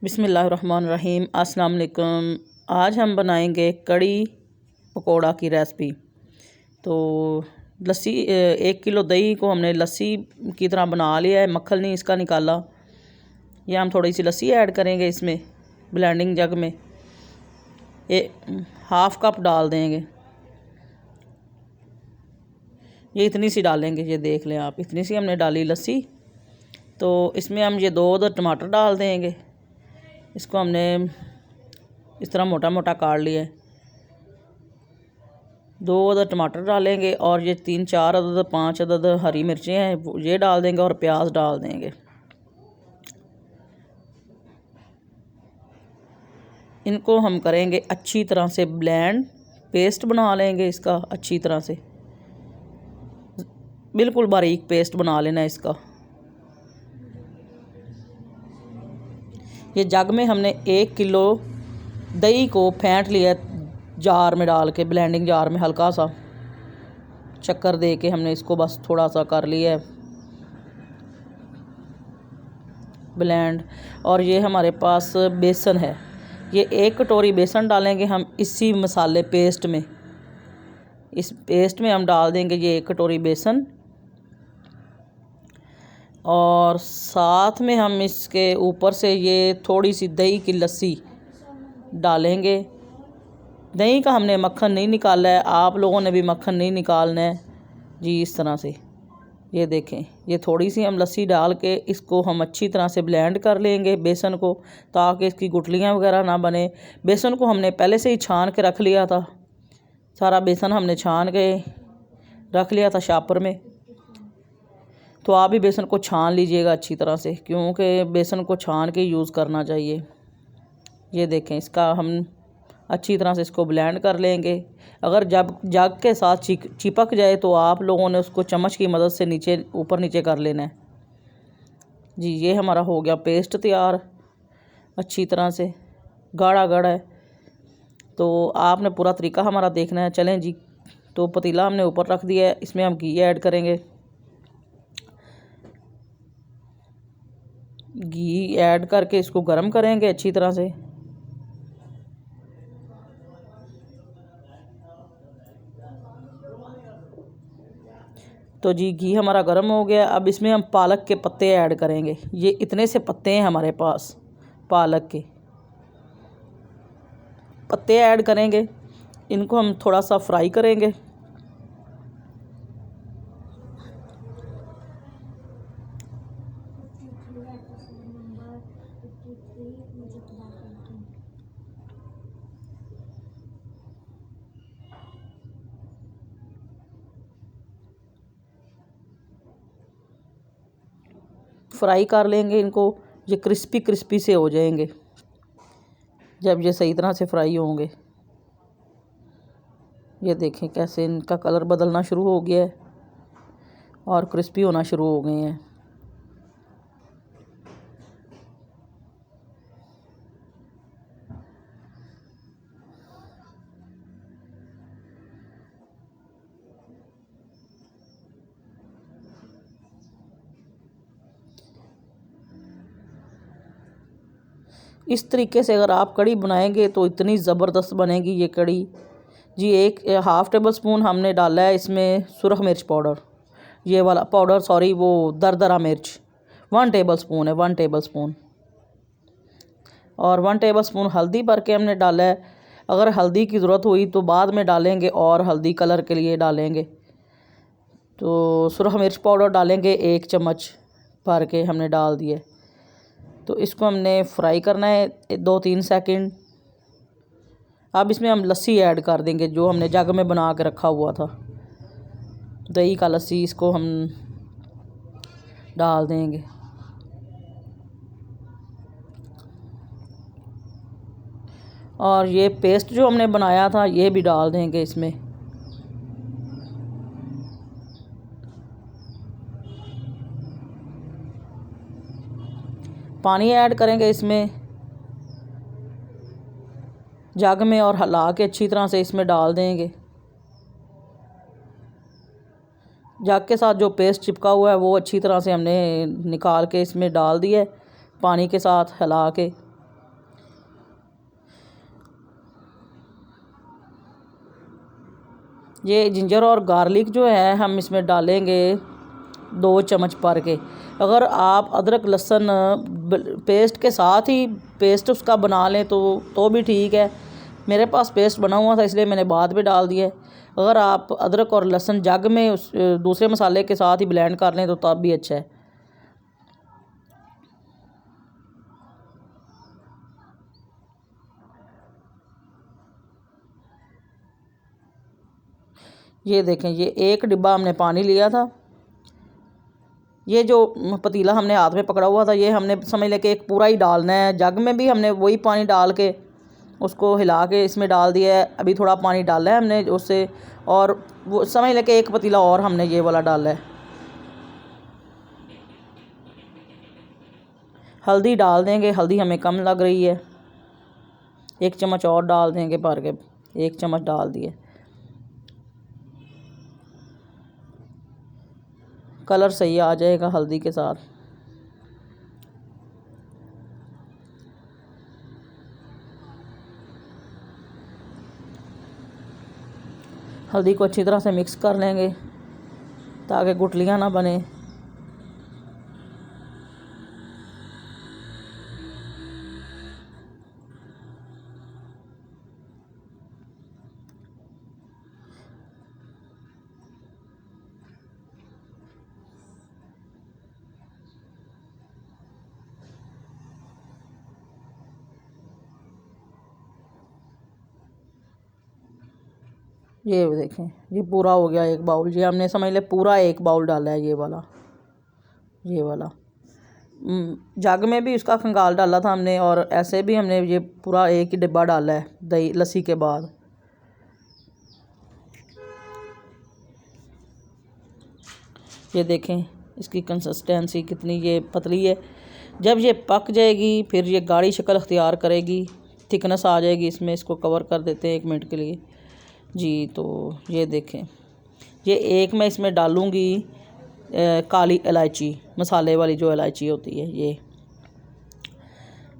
बिस्मिल्लाहिर्रहमानिर्रहीम। अस्सलाम वालेकुम। आज हम बनाएंगे कड़ी पकोड़ा की रेसिपी। तो लस्सी 1 किलो दही को हमने लस्सी की तरह बना लिया है, मक्खन नहीं इसका निकाला। ये हम थोड़ी सी लस्सी ऐड करेंगे इसमें ब्लेंडिंग जग में। ये 1/2 कप डाल देंगे। ये इतनी सी डालेंगे, ये देख लें आप, इतनी सी हमने डाली लस्सी। तो इसमें हम ये 2 टमाटर डाल देंगे। इसको हमने इस तरह मोटा मोटा काट लिया है। 2 टमाटर डालेंगे और ये 3-4 अदद 5 अदद हरी मिर्चें हैं, ये डाल देंगे और प्याज डाल देंगे। इनको हम करेंगे अच्छी तरह से ब्लेंड, पेस्ट बना लेंगे इसका अच्छी तरह से, बिल्कुल बारीक पेस्ट बना लेना है इसका। ये जग में हमने 1 किलो दही को फेंट लिया जार में डाल के, ब्लेंडिंग जार में हल्का सा चक्कर दे के हमने इसको बस थोड़ा सा कर लिया है ब्लेंड। और ये हमारे पास बेसन है, ये 1 कटोरी बेसन डालेंगे हम इसी मसाले पेस्ट में। इस पेस्ट में हम डाल देंगे ये 1 कटोरी बेसन, और साथ में हम इसके ऊपर से ये थोड़ी सी दही की लस्सी डालेंगे। दही का हमने मक्खन नहीं निकाला है, आप लोगों ने भी मक्खन नहीं निकालना है जी। इस तरह से ये देखें, ये थोड़ी सी हम लस्सी डाल के इसको हम अच्छी तरह से ब्लेंड कर लेंगे बेसन को, ताकि इसकी गुठलियाँ वगैरह ना बने। बेसन को हमने पहले से ही छान के रख लिया था, सारा बेसन हमने छान के रख लिया था शापर में। तो आप भी बेसन को छान लीजिएगा अच्छी तरह से, क्योंकि बेसन को छान के यूज़ करना चाहिए। ये देखें, इसका हम अच्छी तरह से इसको ब्लेंड कर लेंगे। अगर जब जग के साथ चिपक जाए तो आप लोगों ने उसको चम्मच की मदद से नीचे ऊपर नीचे कर लेना है जी। ये हमारा हो गया पेस्ट तैयार, अच्छी तरह से गाढ़ा गाढ़ा है। तो आपने पूरा तरीका हमारा देखना है। चलें जी, तो पतीला हमने ऊपर रख दिया है, इसमें हम घी ऐड करेंगे। घी ऐड करके इसको गर्म करेंगे अच्छी तरह से। तो जी घी हमारा गर्म हो गया। अब इसमें हम पालक के पत्ते ऐड करेंगे। ये इतने से पत्ते हैं हमारे पास, पालक के पत्ते ऐड करेंगे। इनको हम थोड़ा सा फ्राई करेंगे। फ्राई कर लेंगे इनको, ये क्रिस्पी क्रिस्पी से हो जाएंगे जब ये सही तरह से फ्राई होंगे। ये देखें कैसे इनका कलर बदलना शुरू हो गया है और क्रिस्पी होना शुरू हो गए हैं। इस तरीके से अगर आप कड़ी बनाएंगे तो इतनी ज़बरदस्त बनेगी ये कड़ी जी। 1/2 टेबल स्पून हमने डाला है इसमें सुरख मिर्च पाउडर, ये वाला पाउडर, सॉरी, वो दरदरा मिर्च 1 टेबल स्पून है, 1 टेबल स्पून। और 1 टेबल स्पून हल्दी भर के हमने डाला है। अगर हल्दी की ज़रूरत हुई तो बाद में डालेंगे, और हल्दी कलर के लिए डालेंगे। तो सुरख मिर्च पाउडर डालेंगे 1 चम्मच भर के हमने डाल दिए। तो इसको हमने फ्राई करना है 2-3 सेकंड। अब इसमें हम लस्सी ऐड कर देंगे जो हमने जग में बना के रखा हुआ था, दही का लस्सी, इसको हम डाल देंगे। और ये पेस्ट जो हमने बनाया था ये भी डाल देंगे इसमें। पानी ऐड करेंगे इसमें जग में और हिला के अच्छी तरह से इसमें डाल देंगे। जग के साथ जो पेस्ट चिपका हुआ है वो अच्छी तरह से हमने निकाल के इसमें डाल दिया है, पानी के साथ हिला के। ये जिंजर और गार्लिक जो है हम इसमें डालेंगे 2 चम्मच भर के। अगर आप अदरक लहसुन पेस्ट के साथ ही पेस्ट उसका बना लें तो भी ठीक है। मेरे पास पेस्ट बना हुआ था इसलिए मैंने बाद में डाल दिया है। अगर आप अदरक और लहसुन जग में उस दूसरे मसाले के साथ ही ब्लेंड कर लें तो तब भी अच्छा है। ये देखें, ये 1 डिब्बा हमने पानी लिया था। ये जो पतीला हमने हाथ में पकड़ा हुआ था ये हमने समझ लें कि एक पूरा ही डालना है। जग में भी हमने वही पानी डाल के उसको हिला के इसमें डाल दिया है। अभी थोड़ा पानी डाला है हमने उससे, और वो समझ लें कि एक पतीला और हमने ये वाला डाला है। हल्दी डाल देंगे, हल्दी हमें कम लग रही है, 1 चम्मच और डाल देंगे भर के। 1 चम्मच डाल दिए। कलर सही आ जाएगा हल्दी के साथ। हल्दी को अच्छी तरह से मिक्स कर लेंगे ताकि गुठलियाँ ना बने। ये देखें, ये पूरा हो गया 1 बाउल। ये हमने समझ ले पूरा 1 बाउल डाला है ये वाला। जग में भी उसका खंगाल डाला था हमने, और ऐसे भी हमने ये पूरा 1 ही डिब्बा डाला है दही लस्सी के बाद। ये देखें इसकी कंसिस्टेंसी कितनी ये पतली है। जब ये पक जाएगी फिर ये गाढ़ी शक्ल अख्तियार करेगी, थिकनेस आ जाएगी इसमें। इसको कवर कर देते हैं 1 मिनट के लिए जी। तो ये देखें, ये एक मैं इसमें डालूँगी काली इलायची, मसाले वाली जो इलायची होती है।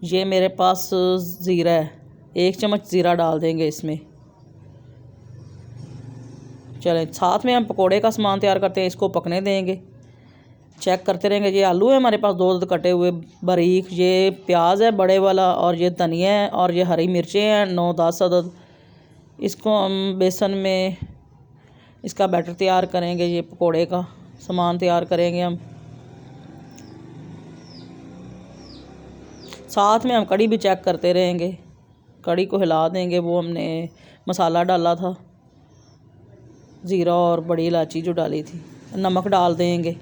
ये मेरे पास ज़ीरा है, 1 चम्मच ज़ीरा डाल देंगे इसमें। चलें, साथ में हम पकोड़े का सामान तैयार करते हैं, इसको पकने देंगे। चेक करते रहेंगे। ये आलू है हमारे पास 2 कटे हुए बारीक, ये प्याज है बड़े वाला, और ये धनिया है, और ये हरी मिर्चें हैं 9-10 अदद। इसको हम बेसन में इसका बैटर तैयार करेंगे। ये पकोड़े का सामान तैयार करेंगे हम। साथ में हम कड़ी भी चेक करते रहेंगे, कड़ी को हिला देंगे। वो हमने मसाला डाला था, ज़ीरा और बड़ी इलायची जो डाली थी। नमक डाल देंगे।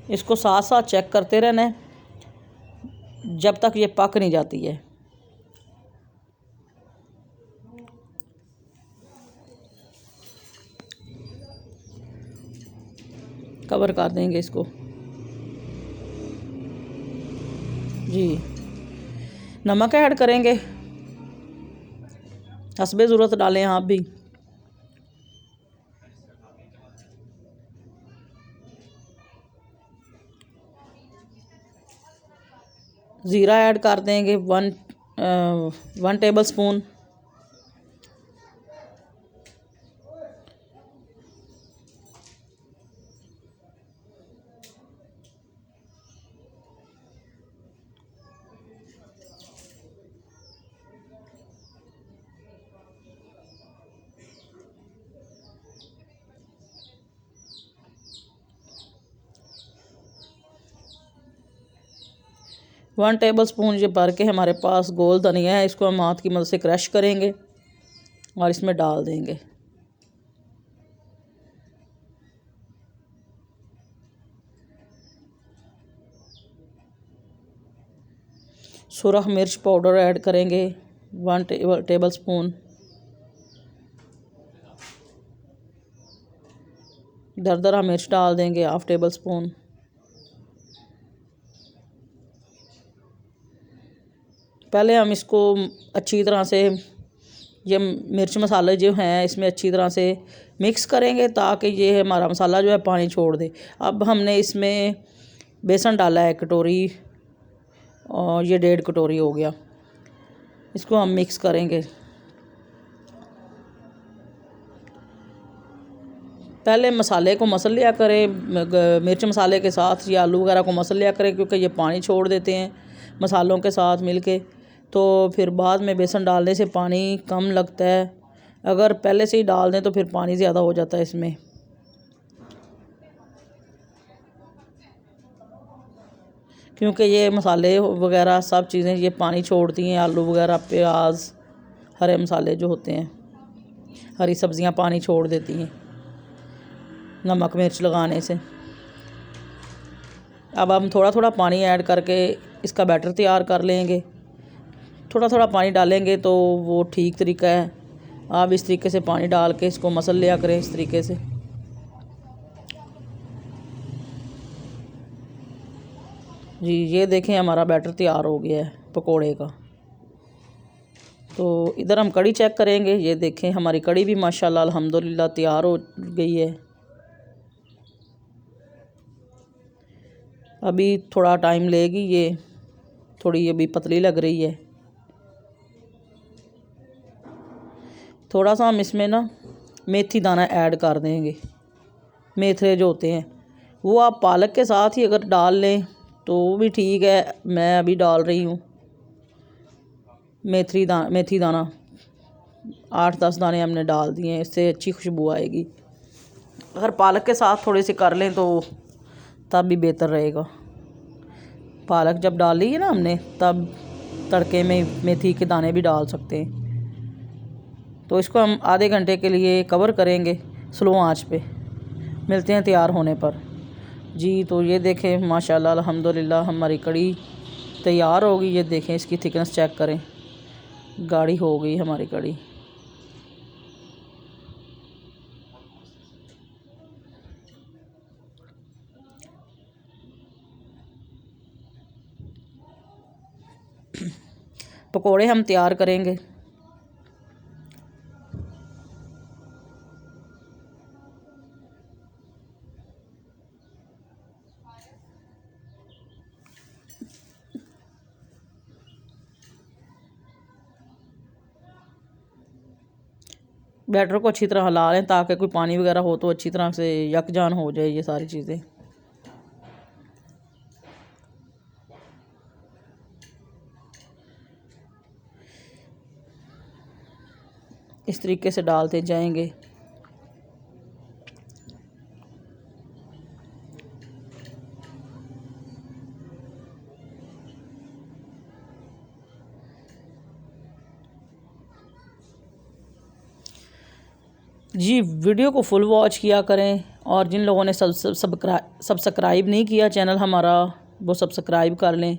इसको साथ साथ चेक करते रहना है जब तक ये पक नहीं जाती है। कवर कर देंगे इसको जी। नमक ऐड करेंगे, हस्बे ज़रूरत डालें आप भी। ज़ीरा ऐड कर देंगे 1 table spoon. One table spoon ये भर के हमारे पास गोल धनिया है, इसको हम हाथ की मदद से क्रश करेंगे और इसमें डाल देंगे। सुरख मिर्च पाउडर ऐड करेंगे 1 टेबल स्पून। दरदरा मिर्च डाल देंगे 1/2 टेबल स्पून। पहले हम इसको अच्छी तरह से, ये मिर्च मसाले जो हैं इसमें अच्छी तरह से मिक्स करेंगे ताकि ये हमारा मसाला जो है पानी छोड़ दे। अब हमने इसमें बेसन डाला है 1 कटोरी और ये 1.5 कटोरी हो गया। इसको हम मिक्स करेंगे। पहले मसाले को मसल लिया करें, मिर्च मसाले के साथ या आलू वगैरह को मसल लिया करें, क्योंकि ये पानी छोड़ देते हैं मसालों के साथ मिलके। तो फिर बाद में बेसन डालने से पानी कम लगता है। अगर पहले से ही डाल दें तो फिर पानी ज़्यादा हो जाता है इसमें। क्योंकि ये मसाले वगैरह सब चीज़ें ये पानी छोड़ती हैं। आलू वगैरह, प्याज, हरे मसाले जो होते हैं, हरी सब्जियां पानी छोड़ देती हैं नमक मिर्च लगाने से। अब हम थोड़ा थोड़ा पानी ऐड करके इसका बैटर तैयार कर लेंगे। थोड़ा थोड़ा पानी डालेंगे तो वो ठीक तरीका है। आप इस तरीके से पानी डाल के इसको मसल लिया करें इस तरीके से। जी ये देखें हमारा बैटर तैयार हो गया है पकोड़े का। तो इधर हम कड़ी चेक करेंगे। ये देखें हमारी कड़ी भी माशाल्लाह अल्हम्दुलिल्लाह तैयार हो गई है। अभी थोड़ा टाइम लेगी, ये थोड़ी अभी पतली लग रही है। थोड़ा सा हम इसमें ना मेथी दाना ऐड कर देंगे। मेथरे जो होते हैं वो आप पालक के साथ ही अगर डाल लें तो वो भी ठीक है। मैं अभी डाल रही हूँ मेथी दाना 8-10 दाने हमने डाल दिए हैं, इससे अच्छी खुशबू आएगी। अगर पालक के साथ थोड़े से कर लें तो तब भी बेहतर रहेगा। पालक जब डाल ली है ना हमने, तब तड़के में मेथी के दाने भी डाल सकते हैं। तो इसको हम आधे घंटे के लिए कवर करेंगे स्लो आंच पे। मिलते हैं तैयार होने पर। जी तो ये देखें माशाल्लाह अल्हम्दुलिल्लाह हमारी कड़ी तैयार हो गई। ये देखें इसकी थिकनेस चेक करें, गाढ़ी हो गई हमारी कड़ी। पकोड़े हम तैयार करेंगे। बैटर को अच्छी तरह हिला लें ताकि कोई पानी वगैरह हो तो अच्छी तरह से यकजान हो जाए ये सारी चीज़ें। इस तरीके से डालते जाएंगे। जी वीडियो को फुल वॉच किया करें। और जिन लोगों ने सब्सक्राइब नहीं किया चैनल हमारा, वो सब्सक्राइब कर लें।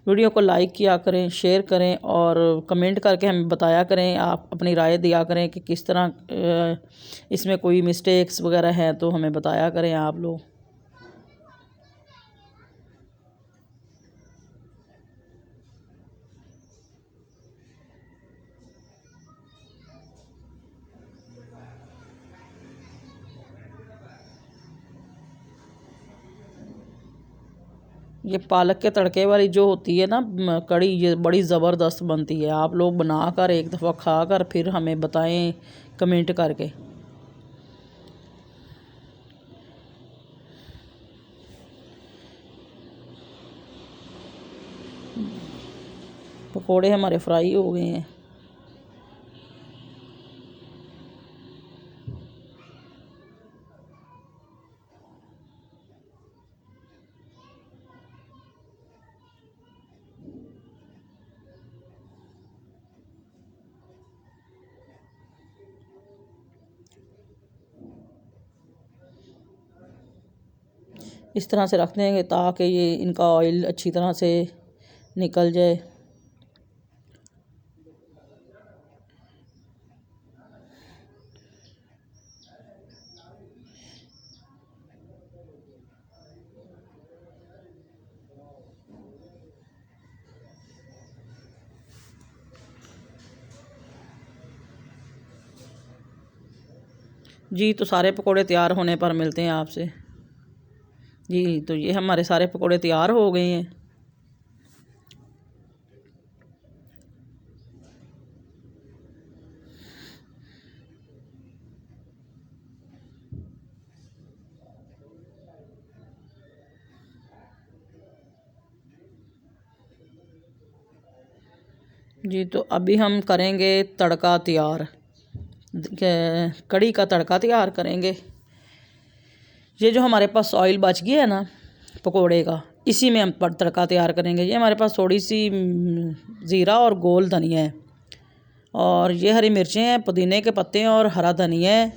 वीडियो को लाइक किया करें, शेयर करें और कमेंट करके हमें बताया करें। आप अपनी राय दिया करें कि किस तरह इसमें कोई मिस्टेक्स वगैरह हैं तो हमें बताया करें आप लोग। ये पालक के तड़के वाली जो होती है ना कड़ी, ये बड़ी ज़बरदस्त बनती है। आप लोग बनाकर एक दफ़ा खाकर फिर हमें बताएं कमेंट करके। पकोड़े हमारे फ्राई हो गए हैं। इस तरह से रख देंगे ताकि ये इनका ऑयल अच्छी तरह से निकल जाए। जी तो सारे पकोड़े तैयार होने पर मिलते हैं आपसे। जी तो ये हमारे सारे पकोड़े तैयार हो गए हैं। जी तो अभी हम करेंगे तड़का तैयार, कड़ी का तड़का तैयार करेंगे। ये जो हमारे पास ऑयल बच गया है ना पकोड़े का, इसी में हम तड़का तैयार करेंगे। ये हमारे पास थोड़ी सी ज़ीरा और गोल धनिया है, और ये हरी मिर्चें हैं, पुदीने के पत्ते हैं और हरा धनिया है,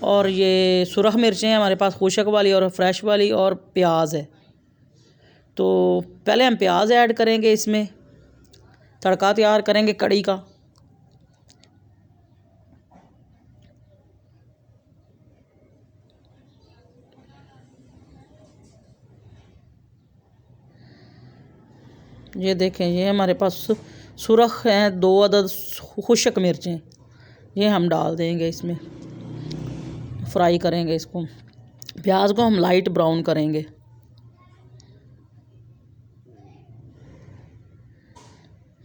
और ये सुरख मिर्चें हैं हमारे पास, खुशक वाली और फ्रेश वाली, और प्याज है। तो पहले हम प्याज ऐड करेंगे, इसमें तड़का तैयार करेंगे कड़ी का। ये देखें, ये हमारे पास सुरख हैं 2 अदद खुशक मिर्चें, ये हम डाल देंगे इसमें। फ्राई करेंगे इसको, प्याज को हम लाइट ब्राउन करेंगे।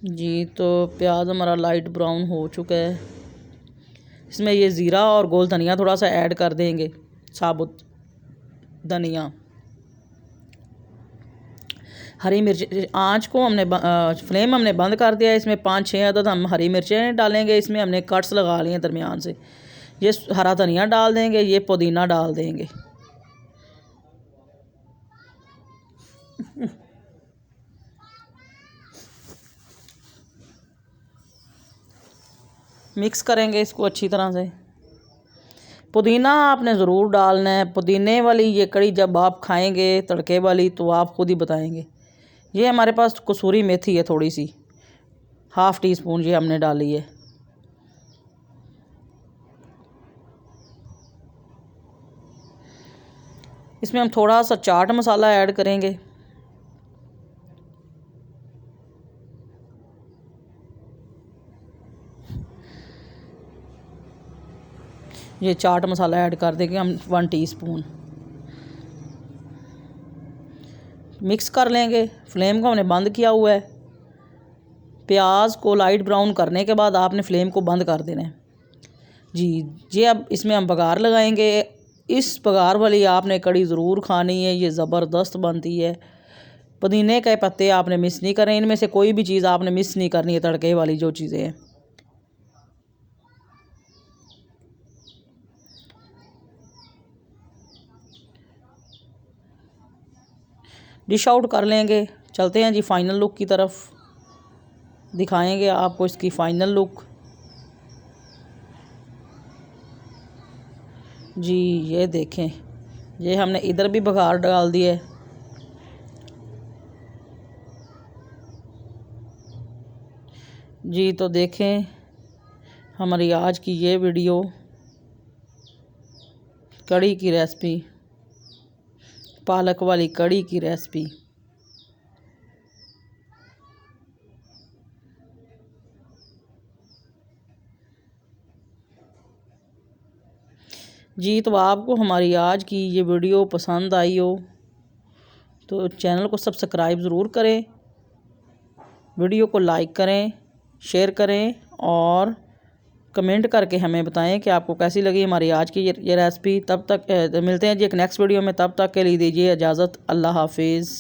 जी तो प्याज हमारा लाइट ब्राउन हो चुका है। इसमें ये ज़ीरा और गोल धनिया थोड़ा सा ऐड कर देंगे, साबुत धनिया। हरी मिर्च, आँच को हमने फ्लेम हमने बंद कर दिया है। इसमें 5-6 अदद हम हरी मिर्चें डालेंगे। इसमें हमने कट्स लगा लिए हैं दरमियान से। ये हरा धनिया डाल देंगे, ये पुदीना डाल देंगे। मिक्स करेंगे इसको अच्छी तरह से। पुदीना आपने ज़रूर डालना है। पुदीने वाली ये कड़ी जब आप खाएंगे तड़के वाली, तो आप खुद ही बताएंगे। ये हमारे पास कसूरी मेथी है थोड़ी सी, ½ टीस्पून ये हमने डाली है। इसमें हम थोड़ा सा चाट मसाला ऐड करेंगे। ये चाट मसाला ऐड कर देंगे हम 1 टीस्पून। मिक्स कर लेंगे। फ्लेम को हमने बंद किया हुआ है। प्याज को लाइट ब्राउन करने के बाद आपने फ्लेम को बंद कर देना है। जी ये अब इसमें हम बघार लगाएंगे। इस बघार वाली आपने कड़ी ज़रूर खानी है, ये ज़बरदस्त बनती है। पुदीने के पत्ते आपने मिस नहीं करें, इनमें से कोई भी चीज़ आपने मिस नहीं करनी है, तड़के वाली जो चीज़ें हैं। डिश आउट कर लेंगे। चलते हैं जी फाइनल लुक की तरफ, दिखाएंगे आपको इसकी फ़ाइनल लुक। जी ये देखें, ये हमने इधर भी बघार डाल दिया है। जी तो देखें हमारी आज की ये वीडियो कड़ी की रेसिपी, पालक वाली कड़ी की रेसिपी। जी तो आपको हमारी आज की ये वीडियो पसंद आई हो तो चैनल को सब्सक्राइब ज़रूर करें, वीडियो को लाइक करें, शेयर करें, और कमेंट करके हमें बताएं कि आपको कैसी लगी हमारी आज की ये रेसिपी। तब तक मिलते हैं जी एक नेक्स्ट वीडियो में। तब तक के लिए दीजिए इजाज़त। अल्लाह हाफिज़।